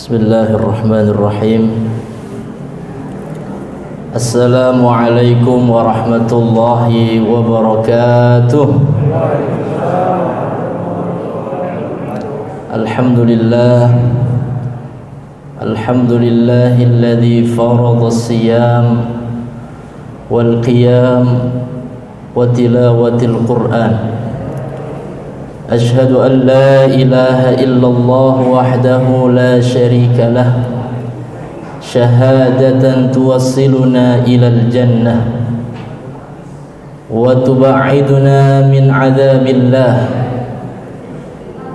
Bismillahirrahmanirrahim. Assalamualaikum warahmatullahi wabarakatuh. Alhamdulillah. Alhamdulillahilladzi farada as-siyam wal qiyam wa tilawatil Qur'an. أشهد أن لا إله إلا الله وحده لا شريك له شهادة توصلنا إلى الجنة وتبعدنا من عذاب الله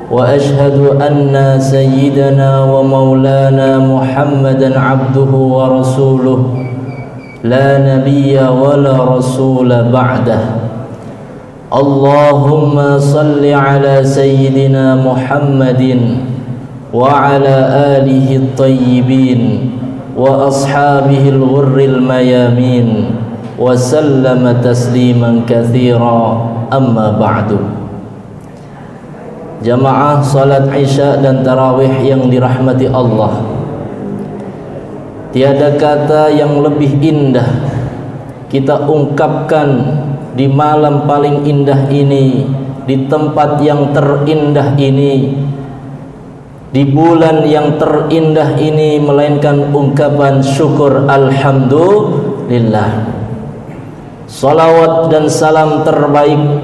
وأشهد أن سيدنا ومولانا محمدا عبده ورسوله لا نبي ولا رسول بعده اللهم صل على سيدنا محمد وعلى آله الطيبين وأصحابه الغر الميامين وسلم تسليما كثيرا أما بعد. Jamaah salat Isya dan Tarawih yang dirahmati Allah, tiada kata yang lebih indah kita ungkapkan di malam paling indah ini, di tempat yang terindah ini, di bulan yang terindah ini, melainkan ungkapan syukur alhamdulillah. Salawat dan salam terbaik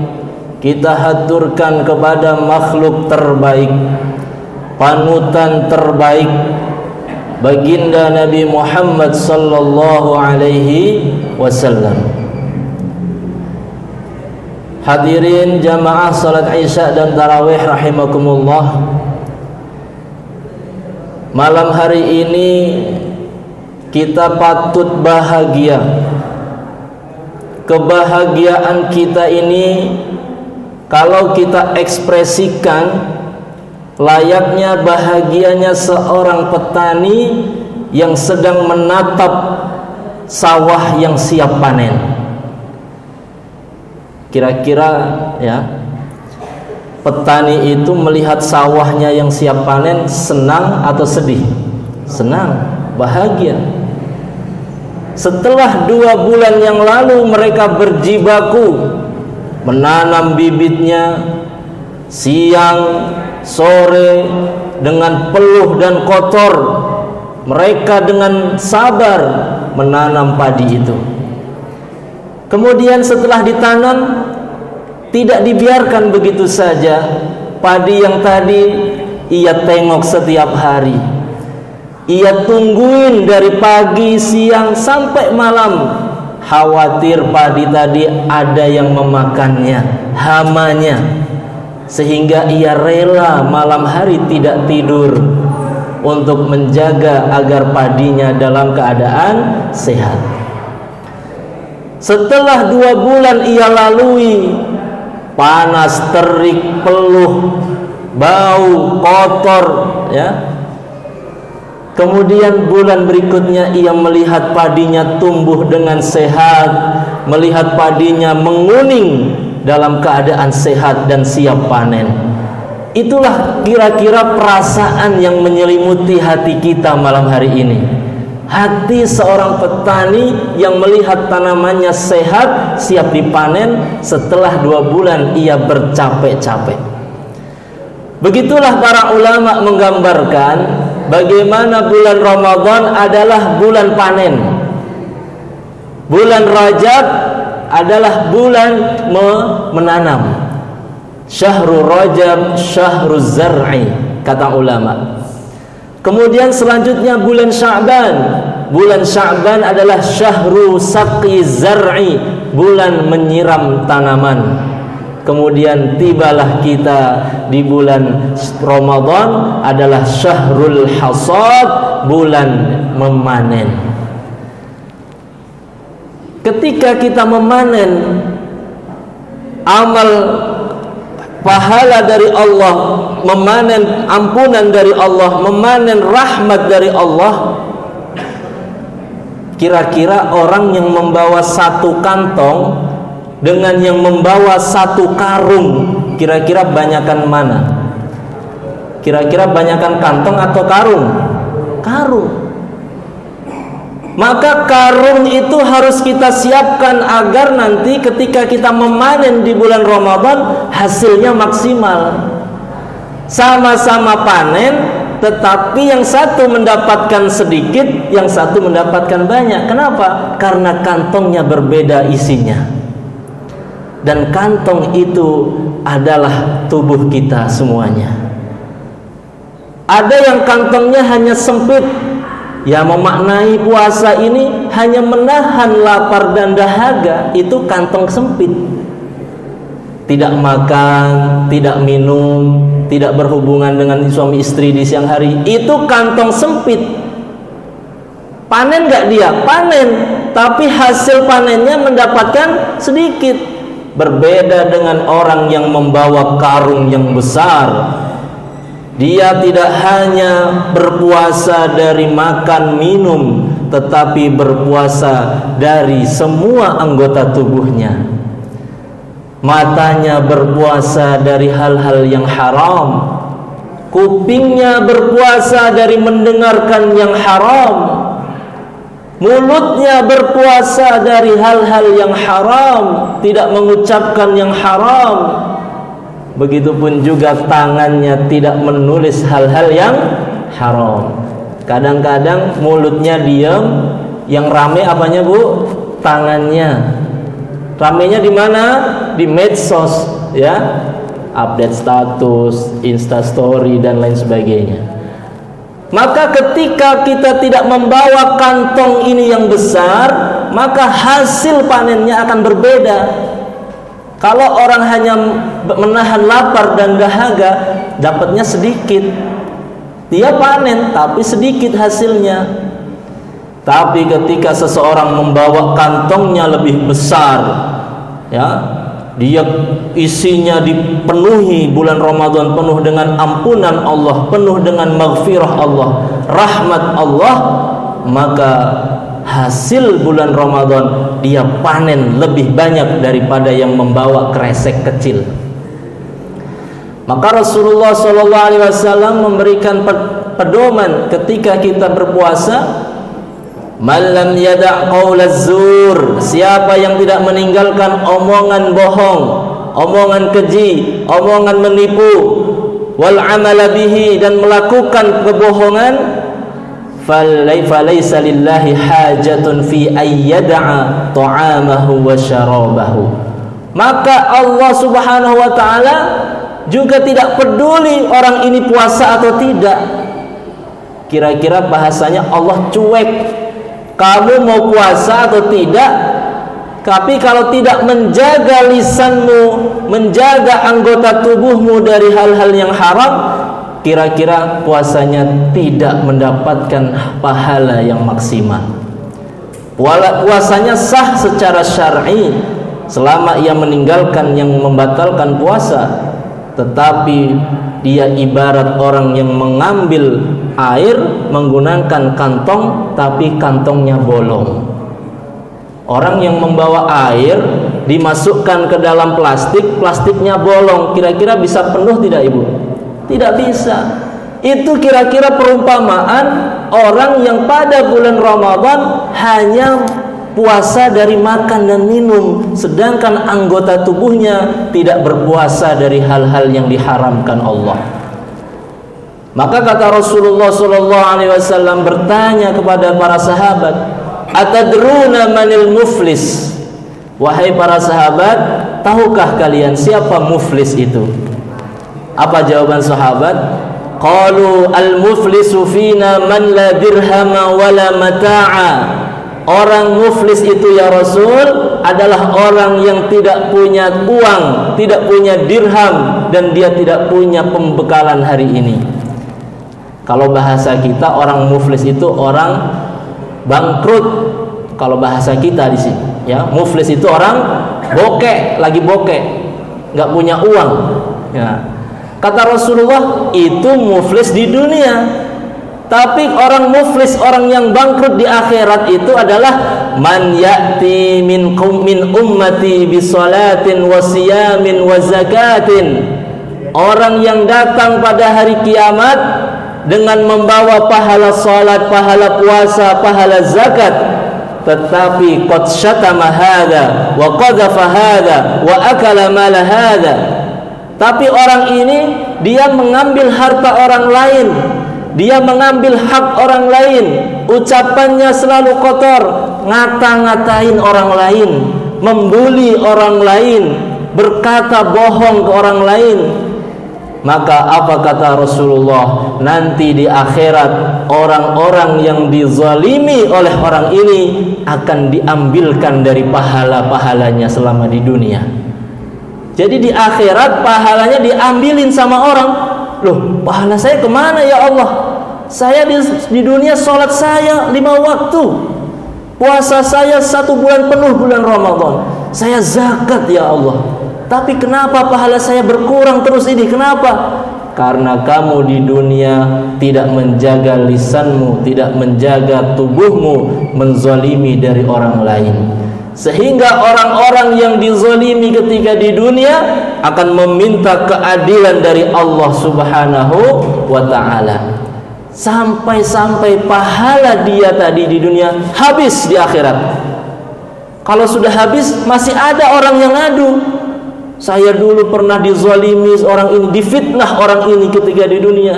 kita haturkan kepada makhluk terbaik, panutan terbaik, baginda Nabi Muhammad sallallahu alaihi wasallam. Hadirin jamaah salat Isya dan Tarawih rahimakumullah. Malam hari ini kita patut bahagia. Kebahagiaan kita ini kalau kita ekspresikan layaknya bahagianya seorang petani yang sedang menatap sawah yang siap panen. Kira-kira ya, petani itu melihat sawahnya yang siap panen senang atau sedih? Senang, bahagia. Setelah 2 bulan yang lalu mereka berjibaku menanam bibitnya siang sore dengan peluh dan kotor, mereka dengan sabar menanam padi itu. Kemudian setelah ditanam, tidak dibiarkan begitu saja. Padi yang tadi ia tengok setiap hari, ia tungguin dari pagi, siang sampai malam. Khawatir padi tadi ada yang memakannya, hamanya, sehingga ia rela malam hari tidak tidur untuk menjaga agar padinya dalam keadaan sehat. Setelah 2 bulan ia lalui, panas, terik, peluh, bau, kotor, ya. Kemudian bulan berikutnya ia melihat padinya tumbuh dengan sehat, melihat padinya menguning dalam keadaan sehat dan siap panen. Itulah kira-kira perasaan yang menyelimuti hati kita malam hari ini. Hati seorang petani yang melihat tanamannya sehat, siap dipanen setelah 2 bulan ia bercapek-capek. Begitulah para ulama menggambarkan bagaimana bulan Ramadan adalah bulan panen. Bulan Rajab adalah bulan menanam. Syahrul Rajab syahruz zar'i, kata ulama. Kemudian selanjutnya bulan Sya'ban. Bulan Sya'ban adalah syahru saqi zar'i, bulan menyiram tanaman. Kemudian tibalah kita di bulan Ramadan adalah syahrul hasad, bulan memanen. Ketika kita memanen, amal pahala dari Allah, memanen ampunan dari Allah, memanen rahmat dari Allah. Kira-kira orang yang membawa 1 kantong dengan yang membawa 1 karung, kira-kira banyakan mana? Kira-kira banyakan kantong atau karung? karung. Maka karung itu harus kita siapkan agar nanti ketika kita memanen di bulan Ramadan hasilnya maksimal. Sama-sama panen, tetapi yang satu mendapatkan sedikit, yang satu mendapatkan banyak. Kenapa? Karena kantongnya berbeda isinya. Dan kantong itu adalah tubuh kita semuanya. Ada yang kantongnya hanya sempit, ya memaknai puasa ini hanya menahan lapar dan dahaga, itu kantong sempit. Tidak makan, tidak minum, tidak berhubungan dengan suami istri di siang hari, itu kantong sempit. Panen gak dia? Panen, tapi hasil panennya mendapatkan sedikit. Berbeda dengan orang yang membawa karung yang besar. Dia tidak hanya berpuasa dari makan minum, tetapi berpuasa dari semua anggota tubuhnya. Matanya berpuasa dari hal-hal yang haram, kupingnya berpuasa dari mendengarkan yang haram, mulutnya berpuasa dari hal-hal yang haram, tidak mengucapkan yang haram. Begitupun juga tangannya tidak menulis hal-hal yang haram. Kadang-kadang mulutnya diam, yang rame apanya Bu? Tangannya. Ramenya di mana? Di medsos, ya. Update status, Instastory dan lain sebagainya. Maka ketika kita tidak membawa kantong ini yang besar, maka hasil panennya akan berbeda. Kalau orang hanya menahan lapar dan dahaga, dapatnya sedikit. Dia panen tapi sedikit hasilnya. Tapi ketika seseorang membawa kantongnya lebih besar, ya, dia isinya dipenuhi bulan Ramadan penuh dengan ampunan Allah, penuh dengan maghfirah Allah, rahmat Allah, maka hasil bulan Ramadan dia panen lebih banyak daripada yang membawa kresek kecil. Maka Rasulullah SAW memberikan pedoman ketika kita berpuasa, man lam yada' qaulaz zur, siapa yang tidak meninggalkan omongan bohong, omongan keji, omongan menipu, wal amala bihi, dan melakukan kebohongan, falaysa lillahi hajatun fi ayyada'a ta'amahu wa syarabahu, maka Allah Subhanahu wa ta'ala juga tidak peduli orang ini puasa atau tidak. Kira-kira bahasanya Allah cuek. Kamu mau puasa atau tidak, tapi kalau tidak menjaga lisanmu, menjaga anggota tubuhmu dari hal-hal yang haram, kira-kira puasanya tidak mendapatkan pahala yang maksimal. Puasanya sah secara syar'i selama ia meninggalkan yang membatalkan puasa, tetapi dia ibarat orang yang mengambil air menggunakan kantong tapi kantongnya bolong. Orang yang membawa air dimasukkan ke dalam plastik, plastiknya bolong, kira-kira bisa penuh tidak Ibu? Tidak bisa. Itu kira-kira perumpamaan orang yang pada bulan Ramadan hanya puasa dari makan dan minum, sedangkan anggota tubuhnya tidak berpuasa dari hal-hal yang diharamkan Allah. Maka kata Rasulullah SAW bertanya kepada para sahabat, atadruna manil muflis? Wahai para sahabat, tahukah kalian siapa muflis itu? Apa jawaban sahabat? Qalu al-muflisu fina man la dirhama wala mata'a. Orang muflis itu ya Rasul adalah orang yang tidak punya uang, tidak punya dirham, dan dia tidak punya pembekalan hari ini. Kalau bahasa kita, orang muflis itu orang bangkrut. Kalau bahasa kita di sini, ya, muflis itu orang bokek, lagi bokek, nggak punya uang. Ya. Kata Rasulullah, itu muflis di dunia. Tapi orang muflis, orang yang bangkrut di akhirat itu adalah man ya'ti min ummati bi salatin wa siyamin wa zakatin. Orang yang datang pada hari kiamat dengan membawa pahala salat, pahala puasa, pahala zakat, tetapi qad syatama hadza wa qadhafa hadza wa akala mala hadza. Tapi orang ini dia mengambil harta orang lain, dia mengambil hak orang lain, ucapannya selalu kotor, ngata-ngatain orang lain, membuli orang lain, berkata bohong ke orang lain. Maka apa kata Rasulullah? Nanti di akhirat orang-orang yang dizalimi oleh orang ini akan diambilkan dari pahala-pahalanya selama di dunia. Jadi di akhirat pahalanya diambilin sama orang. Loh, pahala saya kemana ya Allah? Saya di dunia sholat saya 5 waktu, puasa saya 1 bulan penuh bulan Ramadan, saya zakat ya Allah. Tapi kenapa pahala saya berkurang terus ini? Kenapa? Karena kamu di dunia tidak menjaga lisanmu, tidak menjaga tubuhmu, menzalimi dari orang lain. Sehingga orang-orang yang dizalimi ketika di dunia akan meminta keadilan dari Allah Subhanahu wa ta'ala. Sampai-sampai pahala dia tadi di dunia habis di akhirat. Kalau sudah habis masih ada orang yang ngadu. Saya dulu pernah dizalimi orang ini, difitnah orang ini ketika di dunia,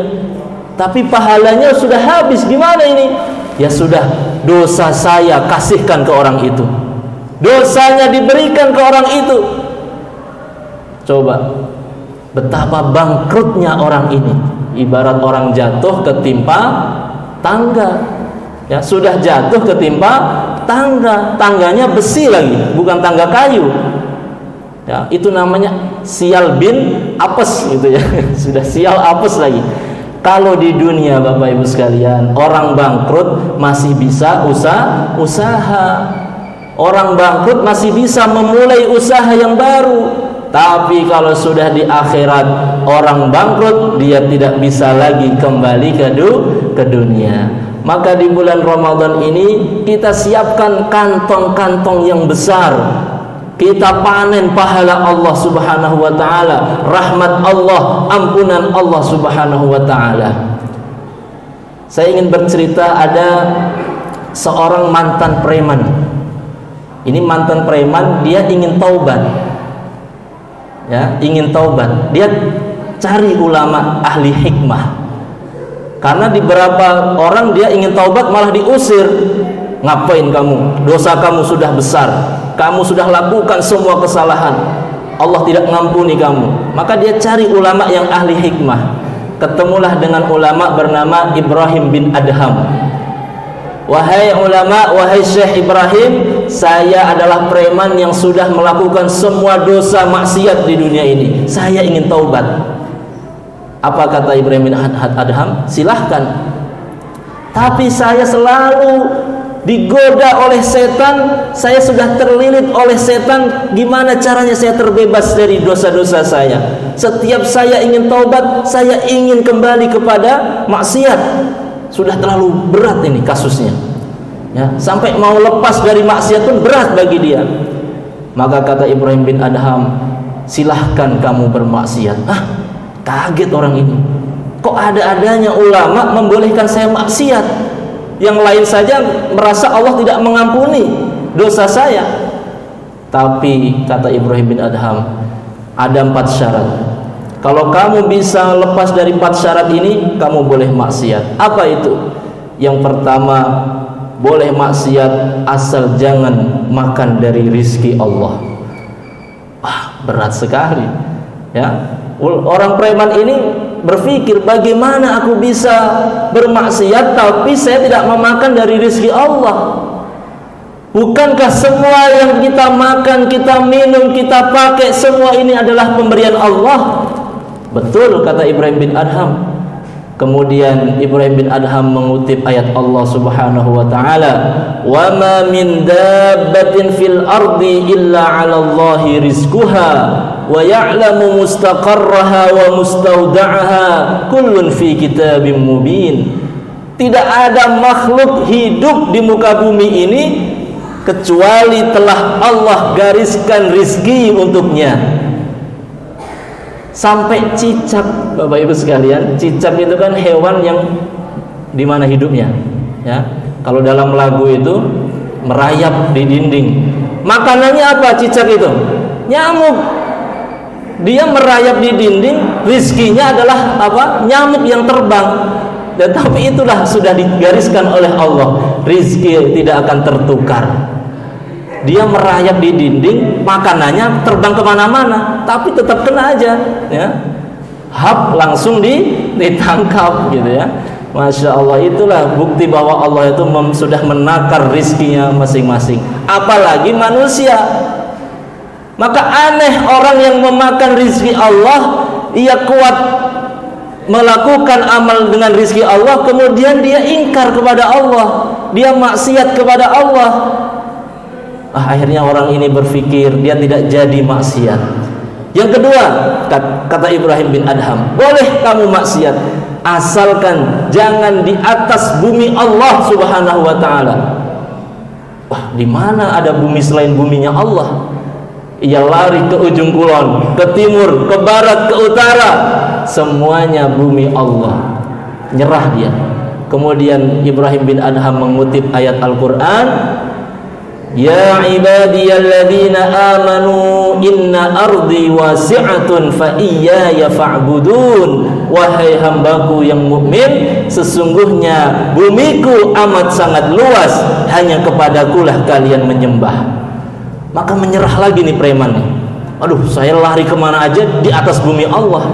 tapi pahalanya sudah habis. Gimana ini? Ya sudah, dosa saya kasihkan ke orang itu, dosanya diberikan ke orang itu. Coba betapa bangkrutnya orang ini. Ibarat orang jatuh ketimpa tangga, ya sudah jatuh ketimpa tangga, tangganya besi lagi, bukan tangga kayu. Ya, itu namanya sial bin apes gitu ya. Sudah sial apes lagi. Kalau di dunia Bapak Ibu sekalian, orang bangkrut masih bisa usaha. Orang bangkrut masih bisa memulai usaha yang baru. Tapi kalau sudah di akhirat, orang bangkrut dia tidak bisa lagi kembali ke dunia. Maka di bulan Ramadan ini kita siapkan kantong-kantong yang besar. Kita panen pahala Allah Subhanahu wa ta'ala, rahmat Allah, ampunan Allah Subhanahu wa ta'ala. Saya ingin bercerita, ada seorang mantan preman. Ini mantan preman, dia ingin taubat. Ya, ingin taubat. Dia cari ulama ahli hikmah. Karena di beberapa orang dia ingin taubat malah diusir. Ngapain kamu? Dosa kamu sudah besar. Kamu sudah lakukan semua kesalahan. Allah tidak mengampuni kamu. Maka dia cari ulama yang ahli hikmah. Ketemulah dengan ulama bernama Ibrahim bin Adham. Wahai ulama, wahai Syekh Ibrahim, saya adalah preman yang sudah melakukan semua dosa maksiat di dunia ini. Saya ingin taubat. Apa kata Ibrahim bin Adham? Silahkan. Tapi saya selalu digoda oleh setan, saya sudah terlilit oleh setan. Gimana caranya saya terbebas dari dosa-dosa saya? Setiap saya ingin taubat, saya ingin kembali kepada maksiat. Sudah terlalu berat ini kasusnya, ya, sampai mau lepas dari maksiat pun berat bagi dia. Maka kata Ibrahim bin Adham, silahkan kamu bermaksiat. Kaget orang ini, kok ada-adanya ulama membolehkan saya maksiat? Yang lain saja merasa Allah tidak mengampuni dosa saya. Tapi kata Ibrahim bin Adham, ada 4 syarat. Kalau kamu bisa lepas dari 4 syarat ini, kamu boleh maksiat. Apa itu? Yang pertama, boleh maksiat asal jangan makan dari rizki Allah. Berat sekali, ya. Orang preman ini berpikir, bagaimana aku bisa bermaksiat tapi saya tidak memakan dari rezeki Allah? Bukankah semua yang kita makan, kita minum, kita pakai, semua ini adalah pemberian Allah? Betul kata Ibrahim bin Adham. Kemudian Ibrahim bin Adham mengutip ayat Allah Subhanahu wa ta'ala, wa ma min dabbatin fil ardi illa 'ala Allahi rizquha wa ya'lamu mustaqarraha wa mustawda'aha kullun fi kitabim mubin. Tidak ada makhluk hidup di muka bumi ini kecuali telah Allah gariskan rizki untuknya. Sampai cicak, Bapak Ibu sekalian, cicak itu kan hewan yang di mana hidupnya, ya. Kalau dalam lagu itu merayap di dinding. Makanannya apa cicak itu? Nyamuk. Dia merayap di dinding, rizkinya adalah apa? Nyamuk yang terbang. Dan tapi itulah sudah digariskan oleh Allah, rizki tidak akan tertukar. Dia merayap di dinding, makanannya terbang kemana-mana, tapi tetap kena aja, ya. Hap langsung ditangkap, gitu ya. Masya Allah, itulah bukti bahwa Allah itu sudah menakar rizkinya masing-masing. Apalagi manusia. Maka aneh orang yang memakan rizki Allah, ia kuat melakukan amal dengan rizki Allah, kemudian dia ingkar kepada Allah, dia maksiat kepada Allah. Akhirnya orang ini berpikir dia tidak jadi maksiat. Yang kedua, kata Ibrahim bin Adham, boleh kamu maksiat, asalkan jangan di atas bumi Allah Subhanahu wa ta'ala. Wah, di mana ada bumi selain buminya Allah? Ia lari ke ujung kulon, ke timur, ke barat, ke utara, semuanya bumi Allah. Nyerah dia. Kemudian Ibrahim bin Adham mengutip ayat Al-Quran, ya ibadiyalladzina amanu inna ardi wasi'atun fa iyaya fa'budun. Wahai hambaku yang mukmin, sesungguhnya bumiku amat sangat luas, hanya kepadakulah kalian menyembah. Maka menyerah lagi nih preman nih. Aduh, saya lari kemana aja di atas bumi Allah.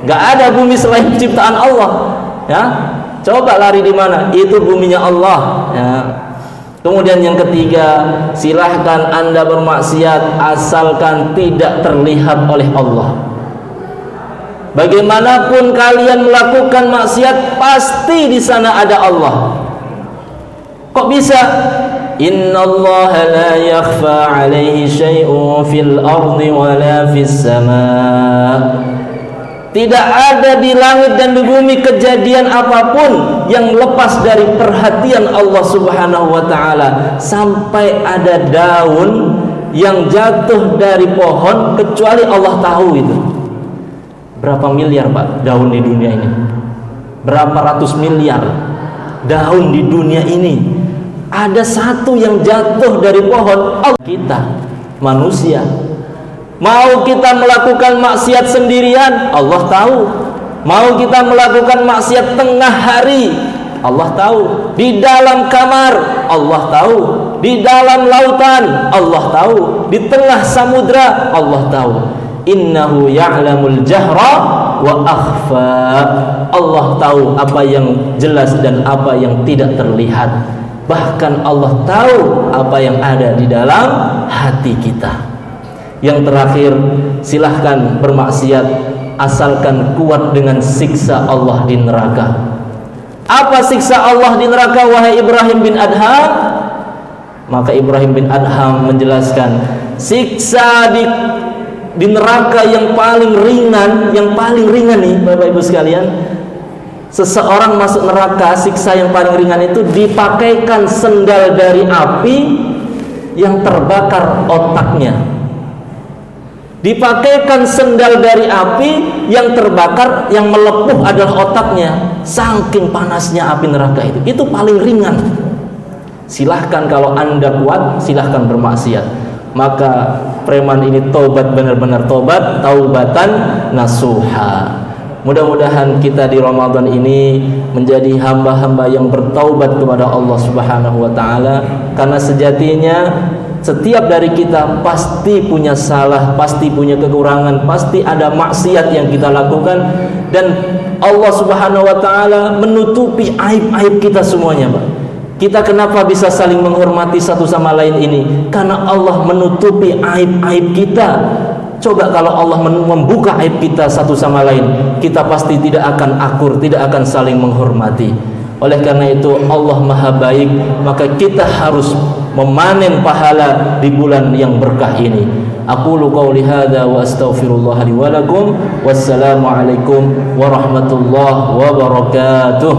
Gak ada bumi selain ciptaan Allah, ya. Coba lari di mana? Itu buminya Allah, ya. Kemudian yang ketiga, silahkan Anda bermaksiat asalkan tidak terlihat oleh Allah. Bagaimanapun kalian melakukan maksiat, pasti di sana ada Allah. Kok bisa? Innallaha la yakhfa 'alaihi syai'un fil ardi wala fis sama'. Tidak ada di langit dan di bumi kejadian apapun yang lepas dari perhatian Allah Subhanahu wa ta'ala. Sampai ada daun yang jatuh dari pohon kecuali Allah tahu itu. Berapa miliar, Pak, daun di dunia ini? Berapa ratus miliar daun di dunia ini? Ada satu yang jatuh dari pohon. Kita manusia mau kita melakukan maksiat sendirian, Allah tahu. Mau kita melakukan maksiat tengah hari, Allah tahu. Di dalam kamar, Allah tahu. Di dalam lautan, Allah tahu. Di tengah samudra, Allah tahu. Innahu ya'lamul jahra wa akhfa. Allah tahu apa yang jelas dan apa yang tidak terlihat. Bahkan Allah tahu apa yang ada di dalam hati kita. Yang terakhir, silahkan bermaksiat asalkan kuat dengan siksa Allah di neraka. Apa siksa Allah di neraka, wahai Ibrahim bin Adham? Maka Ibrahim bin Adham menjelaskan, siksa di neraka yang paling ringan nih Bapak Ibu sekalian, seseorang masuk neraka, siksa yang paling ringan itu dipakaikan sendal dari api yang terbakar otaknya. Dipakaikan sendal dari api yang terbakar, yang melepuh adalah otaknya. Saking panasnya api neraka itu paling ringan. Silahkan kalau Anda kuat, silahkan bermaksiat. Maka preman ini tobat, benar-benar tobat, taubatan nasuha. Mudah-mudahan kita di Ramadan ini menjadi hamba-hamba yang bertaubat kepada Allah Subhanahu wa ta'ala. Karena sejatinya setiap dari kita pasti punya salah, pasti punya kekurangan, pasti ada maksiat yang kita lakukan. Dan Allah Subhanahu wa ta'ala menutupi aib-aib kita semuanya, Pak. Kita kenapa bisa saling menghormati satu sama lain ini? Karena Allah menutupi aib-aib kita. Coba kalau Allah membuka aib kita satu sama lain, kita pasti tidak akan akur, tidak akan saling menghormati. Oleh karena itu Allah Maha Baik, maka kita harus memanen pahala di bulan yang berkah ini. Aqulu qouli hadza wa astaghfirullah li wa lakum. Wassalamu alaikum warahmatullahi wabarakatuh.